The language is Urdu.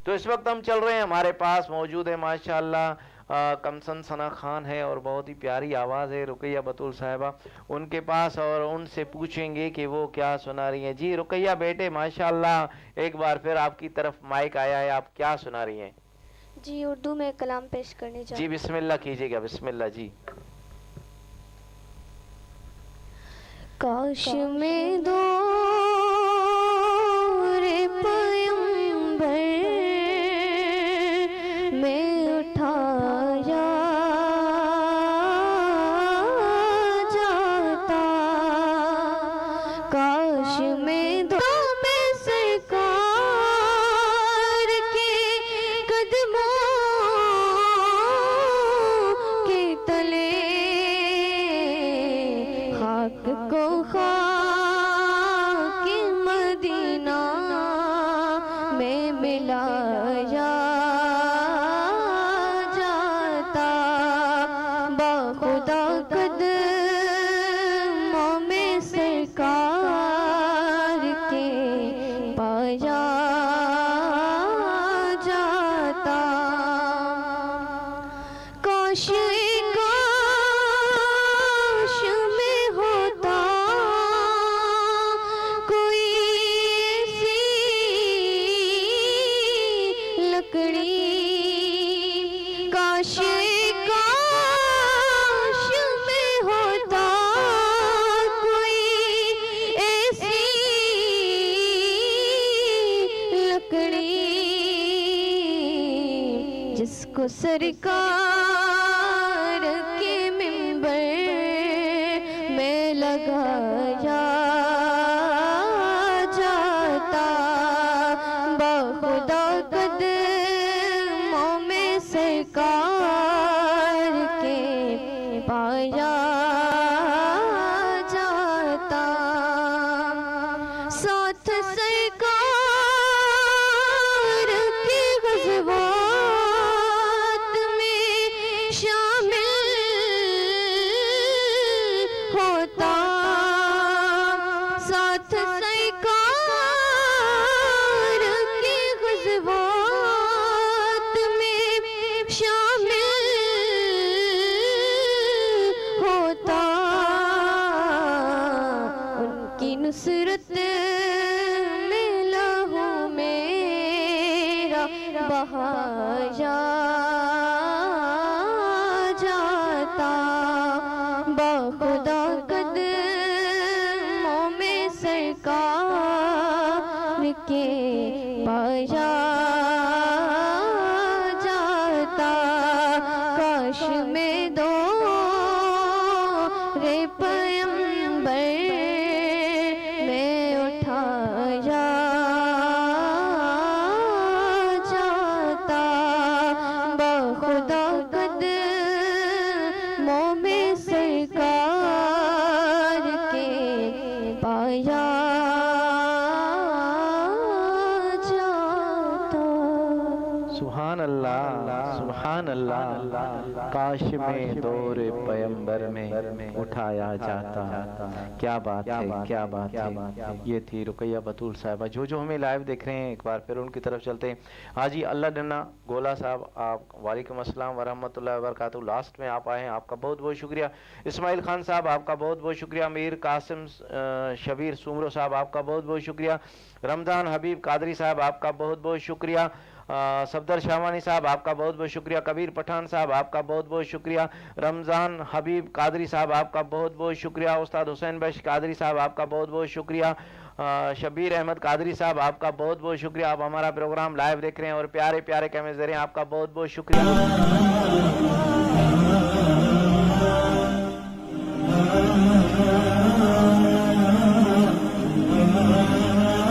تو اس وقت ہم چل رہے ہیں، ہمارے پاس موجود ہے ماشاءاللہ کمسن ثنا خان ہے اور بہت ہی پیاری آواز ہے رقیہ بطول صاحبہ، ان کے پاس اور ان سے پوچھیں گے کہ وہ کیا سنا رہی ہیں۔ جی رقیہ بیٹے ماشاءاللہ ایک بار پھر آپ کی طرف مائک آیا ہے، آپ کیا سنا رہی ہیں؟ جی اردو میں کلام پیش کرنے جی جا بسم اللہ کیجیے گا، بسم اللہ جی۔ کاش میں دور پیمبر میں اٹھایا جاتا، کاش میں دور میں سرکار کے قدموں کے تلے خاک کو خاک مدینہ میں ملایا جاتا، باخدا قدموں میں سرکار کے پایا جاتا، کاش جس کو سرکار کے منبر میں لگایا جاتا، باخدا قدموں میں سرکار کے پایا جاتا، ساتھ سرکار کے غزوات میں شامل ہوتا، ساتھ سرکار کے غزوات میں شامل ہوتا، ان کی نصرت میں لہو میرا بہایا جاتا، باخدا قدموں میں سرکار کے پایا جاتا، کاش میں دور پیمبر میں اٹھایا جاتا، باخدا قدموں میں سرکار کے پایا جاتا۔ سبحان اللہ سبحان اللہ، کاش میں دور پیمبر میں اٹھایا جاتا، کیا بات ہے کیا بات ہے۔ یہ تھی رقیہ بطول صاحبہ۔ جو ہمیں لائیو دیکھ رہے ہیں ایک بار پھر ان کی طرف چلتے ہیں۔ حاجی اللہ ڈنا گولا صاحب، آپ وعلیکم السلام ورحمۃ اللہ وبرکاتہ، لاسٹ میں آپ آئے ہیں، آپ کا بہت بہت شکریہ۔ اسماعیل خان صاحب آپ کا بہت بہت شکریہ۔ میر قاسم شبیر سومرو صاحب آپ کا بہت بہت شکریہ۔ رمضان حبیب قادری صاحب آپ کا بہت بہت شکریہ۔ صفدر شاہوانی صاحب آپ کا بہت بہت شکریہ۔ کبیر پٹھان صاحب آپ کا بہت بہت شکریہ۔ رمضان حبیب قادری صاحب آپ کا بہت بہت شکریہ۔ استاد حسین بخش قادری صاحب آپ کا بہت بہت شکریہ۔ شبیر احمد قادری صاحب آپ کا بہت بہت شکریہ، آپ ہمارا پروگرام لائیو دیکھ رہے ہیں اور پیارے پیارے کمنٹس دے رہے ہیں، آپ کا بہت بہت شکریہ۔